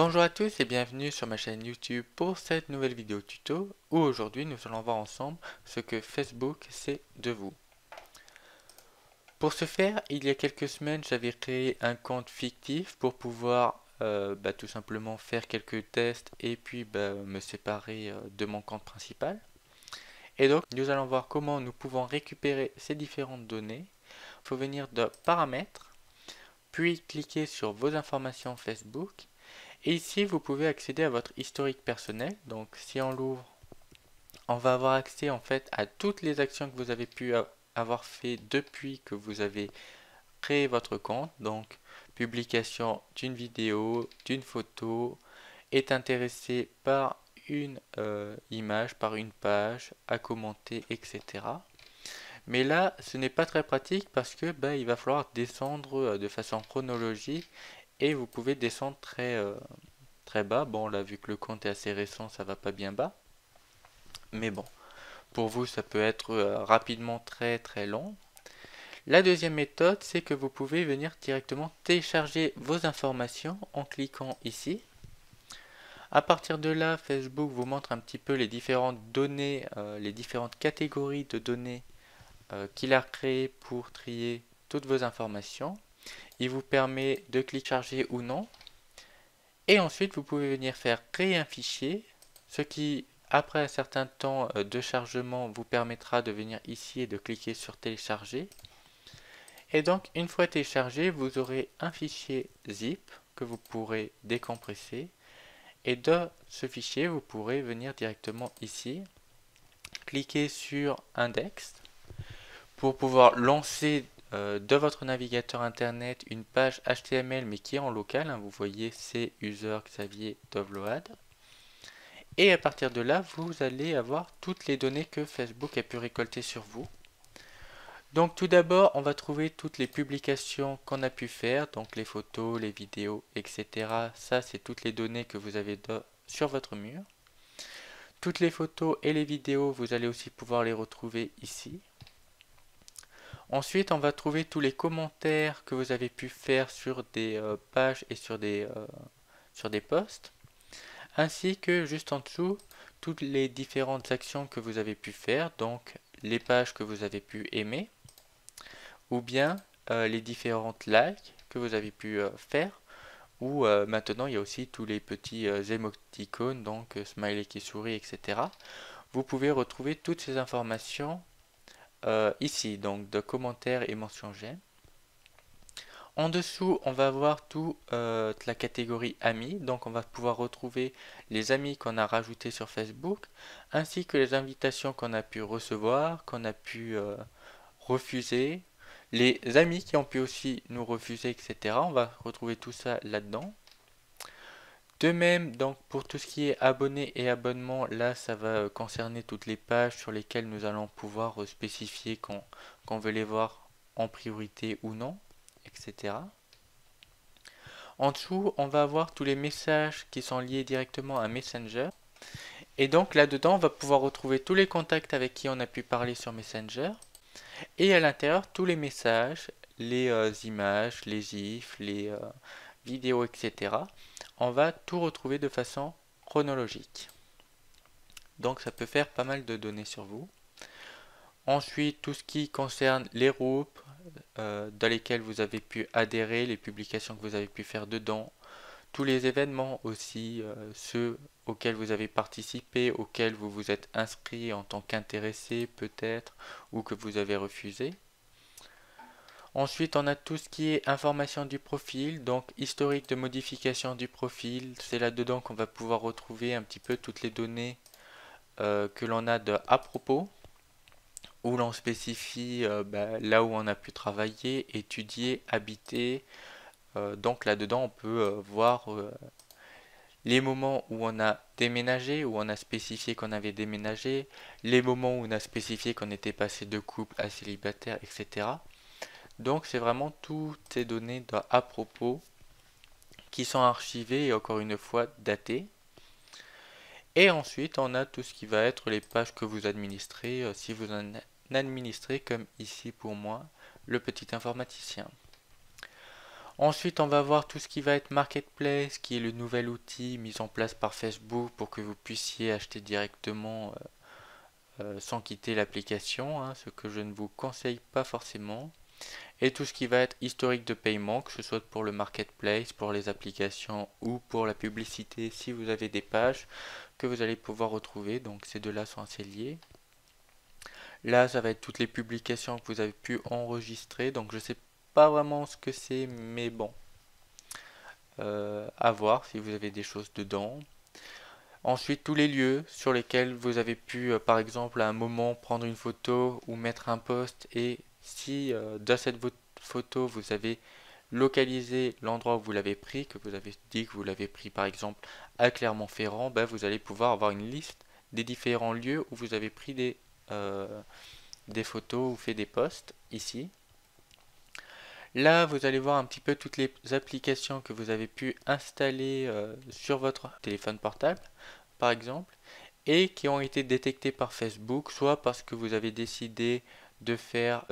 Bonjour à tous et bienvenue sur ma chaîne YouTube pour cette nouvelle vidéo tuto où aujourd'hui nous allons voir ensemble ce que Facebook sait de vous. Pour ce faire, il y a quelques semaines, j'avais créé un compte fictif pour pouvoir tout simplement faire quelques tests et puis me séparer de mon compte principal. Et donc, nous allons voir comment nous pouvons récupérer ces différentes données. Il faut venir de Paramètres, puis cliquer sur vos informations Facebook. Et ici, vous pouvez accéder à votre historique personnel. Donc, si on l'ouvre, on va avoir accès en fait à toutes les actions que vous avez pu avoir fait depuis que vous avez créé votre compte. Donc, publication d'une vidéo, d'une photo, est intéressé par une image, par une page, à commenter, etc. Mais là, ce n'est pas très pratique parce que il va falloir descendre de façon chronologique et vous pouvez descendre très bas. Bon, là, vu que le compte est assez récent, ça va pas bien bas. Mais bon, pour vous, ça peut être rapidement très long. La deuxième méthode, c'est que vous pouvez venir directement télécharger vos informations en cliquant ici. À partir de là, Facebook vous montre un petit peu les différentes données, les différentes catégories de données qu'il a créées pour trier toutes vos informations. Il vous permet de cliquer charger ou non. Et ensuite, vous pouvez venir faire créer un fichier, ce qui, après un certain temps de chargement, vous permettra de venir ici et de cliquer sur télécharger. Et donc, une fois téléchargé, vous aurez un fichier zip que vous pourrez décompresser. Et de ce fichier, vous pourrez venir directement ici, cliquer sur Index pour pouvoir lancer de votre navigateur internet une page HTML mais qui est en local. Vous voyez, c'est user Xavier Dovload. Et à partir de là, vous allez avoir toutes les données que Facebook a pu récolter sur vous. Donc tout d'abord, on va trouver toutes les publications qu'on a pu faire, donc les photos, les vidéos, etc. Ça, c'est toutes les données que vous avez sur votre mur. Toutes les photos et les vidéos, vous allez aussi pouvoir les retrouver ici. Ensuite, on va trouver tous les commentaires que vous avez pu faire sur des pages et sur des posts, ainsi que juste en dessous, toutes les différentes actions que vous avez pu faire, donc les pages que vous avez pu aimer, ou bien les différentes likes que vous avez pu faire, ou maintenant il y a aussi tous les petits émoticônes, donc smiley qui sourit, etc. Vous pouvez retrouver toutes ces informations ici, donc de commentaires et mentions j'aime. En dessous, on va avoir toute la catégorie amis, donc on va pouvoir retrouver les amis qu'on a rajoutés sur Facebook, ainsi que les invitations qu'on a pu recevoir, qu'on a pu refuser, les amis qui ont pu aussi nous refuser, etc. On va retrouver tout ça là-dedans. De même, donc pour tout ce qui est abonnés et abonnements, là ça va concerner toutes les pages sur lesquelles nous allons pouvoir spécifier qu'on veut les voir en priorité ou non, etc. En dessous, on va avoir tous les messages qui sont liés directement à Messenger. Et donc là-dedans, on va pouvoir retrouver tous les contacts avec qui on a pu parler sur Messenger. Et à l'intérieur, tous les messages, les images, les gifs, les vidéos, etc. On va tout retrouver de façon chronologique. Donc ça peut faire pas mal de données sur vous. Ensuite, tout ce qui concerne les groupes dans lesquels vous avez pu adhérer, les publications que vous avez pu faire dedans, tous les événements aussi, ceux auxquels vous avez participé, auxquels vous vous êtes inscrit en tant qu'intéressé peut-être, ou que vous avez refusé. Ensuite, on a tout ce qui est information du profil, donc historique de modification du profil. C'est là-dedans qu'on va pouvoir retrouver un petit peu toutes les données que l'on a de à propos, où l'on spécifie là où on a pu travailler, étudier, habiter. Donc là-dedans, on peut voir les moments où on a déménagé, où on a spécifié qu'on avait déménagé, les moments où on a spécifié qu'on était passé de couple à célibataire, etc. Donc c'est vraiment toutes ces données à propos qui sont archivées et encore une fois datées. Et ensuite on a tout ce qui va être les pages que vous administrez, si vous en administrez comme ici pour moi, le petit informaticien. Ensuite, on va voir tout ce qui va être Marketplace, qui est le nouvel outil mis en place par Facebook pour que vous puissiez acheter directement sans quitter l'application, hein, ce que je ne vous conseille pas forcément. Et tout ce qui va être historique de paiement, que ce soit pour le Marketplace, pour les applications ou pour la publicité, si vous avez des pages que vous allez pouvoir retrouver. Donc ces deux-là sont assez liés. Là, ça va être toutes les publications que vous avez pu enregistrer. Donc je sais pas vraiment ce que c'est, mais bon, à voir si vous avez des choses dedans. Ensuite, tous les lieux sur lesquels vous avez pu, par exemple, à un moment prendre une photo ou mettre un post, et si dans cette photo vous avez localisé l'endroit où vous l'avez pris, que vous avez dit que vous l'avez pris par exemple à Clermont-Ferrand, ben, vous allez pouvoir avoir une liste des différents lieux où vous avez pris des photos ou fait des posts ici. Là, vous allez voir un petit peu toutes les applications que vous avez pu installer sur votre téléphone portable, par exemple, et qui ont été détectées par Facebook, soit parce que vous avez décidé de faire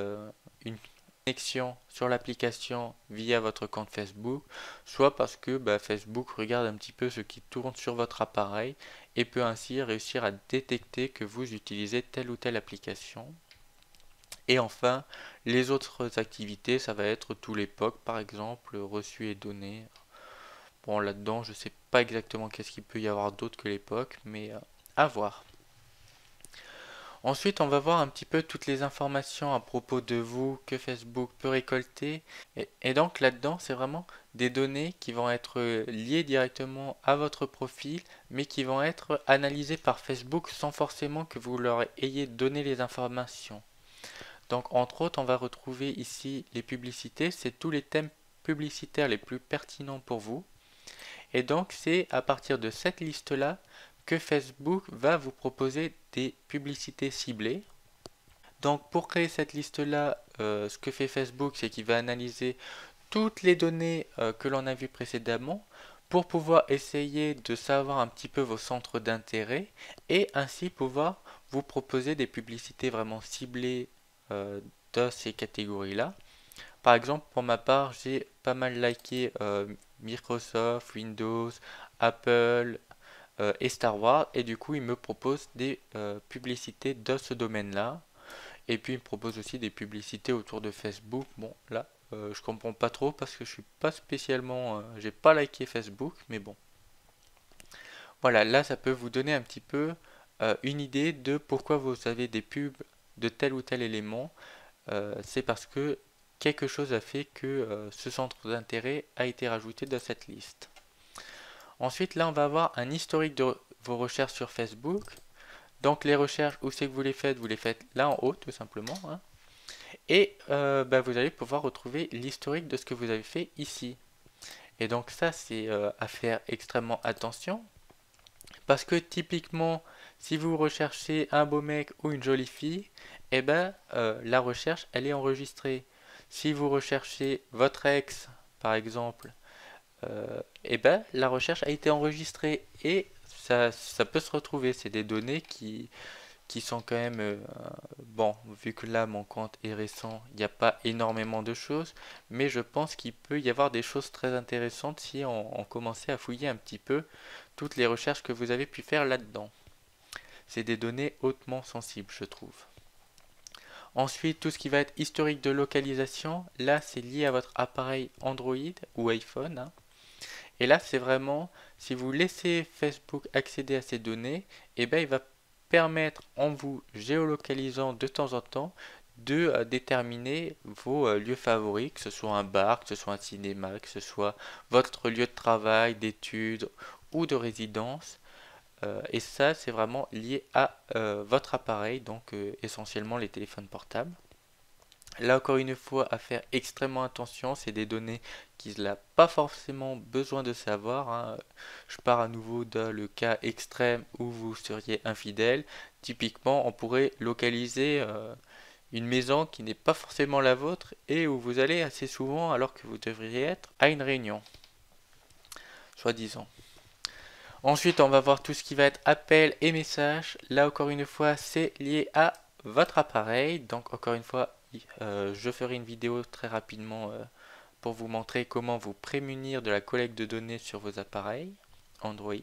une connexion sur l'application via votre compte Facebook, soit parce que Facebook regarde un petit peu ce qui tourne sur votre appareil et peut ainsi réussir à détecter que vous utilisez telle ou telle application. Et enfin, les autres activités, ça va être tous les POC, par exemple, reçus et donnés. Bon, là-dedans, je sais pas exactement qu'est-ce qu'il peut y avoir d'autre que les POC, mais à voir. Ensuite, on va voir un petit peu toutes les informations à propos de vous que Facebook peut récolter. Et donc là-dedans, c'est vraiment des données qui vont être liées directement à votre profil, mais qui vont être analysées par Facebook sans forcément que vous leur ayez donné les informations. Donc entre autres, on va retrouver ici les publicités, c'est tous les thèmes publicitaires les plus pertinents pour vous. Et donc c'est à partir de cette liste-là que Facebook va vous proposer des publicités ciblées. Donc pour créer cette liste-là, ce que fait Facebook, c'est qu'il va analyser toutes les données que l'on a vues précédemment pour pouvoir essayer de savoir un petit peu vos centres d'intérêt et ainsi pouvoir vous proposer des publicités vraiment ciblées dans ces catégories-là. Par exemple, pour ma part, j'ai pas mal liké Microsoft, Windows, Apple et Star Wars, et du coup, il me propose des publicités dans ce domaine-là. Et puis, il me propose aussi des publicités autour de Facebook. Bon, là, je comprends pas trop parce que je suis pas spécialement, j'ai pas liké Facebook, mais bon. Voilà, là, ça peut vous donner un petit peu une idée de pourquoi vous avez des pubs de tel ou tel élément. C'est parce que quelque chose a fait que ce centre d'intérêt a été rajouté dans cette liste. Ensuite, là, on va avoir un historique de vos recherches sur Facebook. Donc, les recherches, où c'est que vous les faites là en haut, tout simplement. Hein. Et vous allez pouvoir retrouver l'historique de ce que vous avez fait ici. Et donc, ça, c'est à faire extrêmement attention. Parce que typiquement, si vous recherchez un beau mec ou une jolie fille, eh ben, la recherche, elle est enregistrée. Si vous recherchez votre ex, par exemple, eh ben, la recherche a été enregistrée et ça peut se retrouver. C'est des données qui sont quand même... bon, vu que là, mon compte est récent, il n'y a pas énormément de choses, mais je pense qu'il peut y avoir des choses très intéressantes si on commençait à fouiller un petit peu toutes les recherches que vous avez pu faire là-dedans. C'est des données hautement sensibles, je trouve. Ensuite, tout ce qui va être historique de localisation, là, c'est lié à votre appareil Android ou iPhone. Hein. Et là, c'est vraiment, si vous laissez Facebook accéder à ces données, eh ben, il va permettre, en vous géolocalisant de temps en temps, de déterminer vos lieux favoris, que ce soit un bar, que ce soit un cinéma, que ce soit votre lieu de travail, d'études ou de résidence. Et ça, c'est vraiment lié à votre appareil, donc essentiellement les téléphones portables. Là encore une fois, à faire extrêmement attention, c'est des données qu'il n'a pas forcément besoin de savoir. Hein. Je pars à nouveau dans le cas extrême où vous seriez infidèle. Typiquement, on pourrait localiser une maison qui n'est pas forcément la vôtre et où vous allez assez souvent alors que vous devriez être à une réunion, soi-disant. Ensuite, on va voir tout ce qui va être appel et message. Là, encore une fois, c'est lié à votre appareil. Donc, encore une fois, je ferai une vidéo très rapidement pour vous montrer comment vous prémunir de la collecte de données sur vos appareils Android.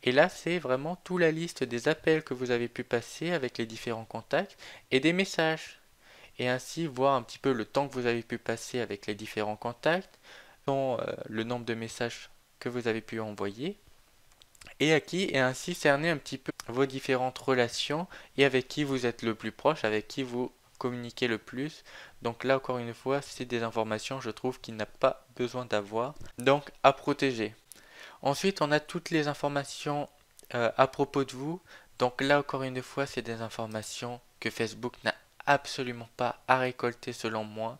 Et là, c'est vraiment toute la liste des appels que vous avez pu passer avec les différents contacts et des messages. Et ainsi voir un petit peu le temps que vous avez pu passer avec les différents contacts, le nombre de messages que vous avez pu envoyer et à qui, et ainsi cerner un petit peu vos différentes relations et avec qui vous êtes le plus proche, avec qui vous communiquez le plus. Donc là, encore une fois, c'est des informations, je trouve, qu'il n'a pas besoin d'avoir, donc à protéger. Ensuite, on a toutes les informations à propos de vous. Donc là, encore une fois, c'est des informations que Facebook n'a absolument pas à récolter selon moi,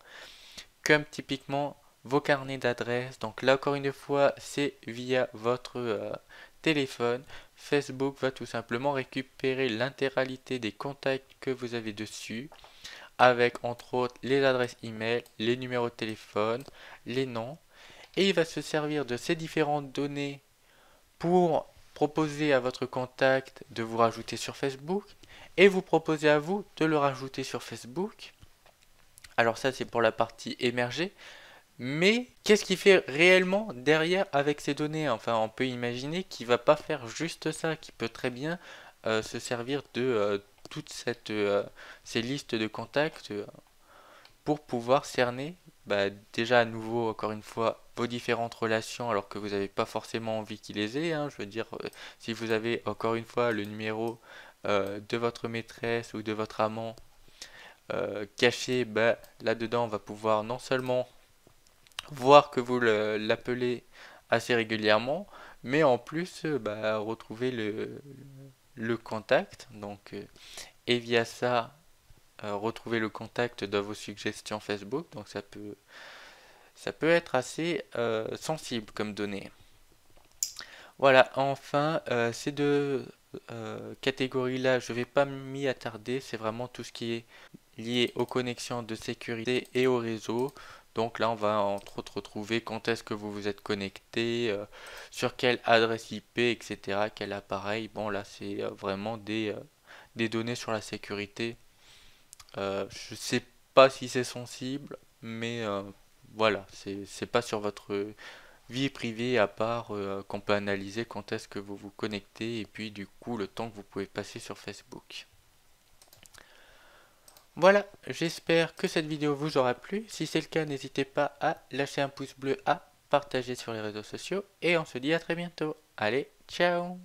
comme typiquement vos carnets d'adresses. Donc là, encore une fois, c'est via votre téléphone. Facebook va tout simplement récupérer l'intégralité des contacts que vous avez dessus, avec entre autres les adresses email, les numéros de téléphone, les noms, et il va se servir de ces différentes données pour proposer à votre contact de vous rajouter sur Facebook et vous proposer à vous de le rajouter sur Facebook. Alors ça, c'est pour la partie émergée. Mais qu'est-ce qu'il fait réellement derrière avec ces données? Enfin, on peut imaginer qu'il va pas faire juste ça, qu'il peut très bien se servir de toutes ces listes de contacts pour pouvoir cerner déjà à nouveau, encore une fois, vos différentes relations alors que vous n'avez pas forcément envie qu'il les ait. Je veux dire, si vous avez encore une fois le numéro de votre maîtresse ou de votre amant caché, là-dedans on va pouvoir non seulement voir que vous l'appelez assez régulièrement, mais en plus retrouver le contact. Donc, et via ça, retrouver le contact dans vos suggestions Facebook. Donc ça peut être assez sensible comme données. Voilà, enfin, ces deux catégories-là, je ne vais pas m'y attarder. C'est vraiment tout ce qui est lié aux connexions de sécurité et au réseau. Donc là, on va entre autres retrouver quand est-ce que vous vous êtes connecté, sur quelle adresse IP, etc., quel appareil. Bon, là, c'est vraiment des données sur la sécurité. Je sais pas si c'est sensible, mais voilà, c'est pas sur votre vie privée à part qu'on peut analyser quand est-ce que vous vous connectez et puis du coup le temps que vous pouvez passer sur Facebook. Voilà, j'espère que cette vidéo vous aura plu. Si c'est le cas, n'hésitez pas à lâcher un pouce bleu, à partager sur les réseaux sociaux et on se dit à très bientôt. Allez, ciao!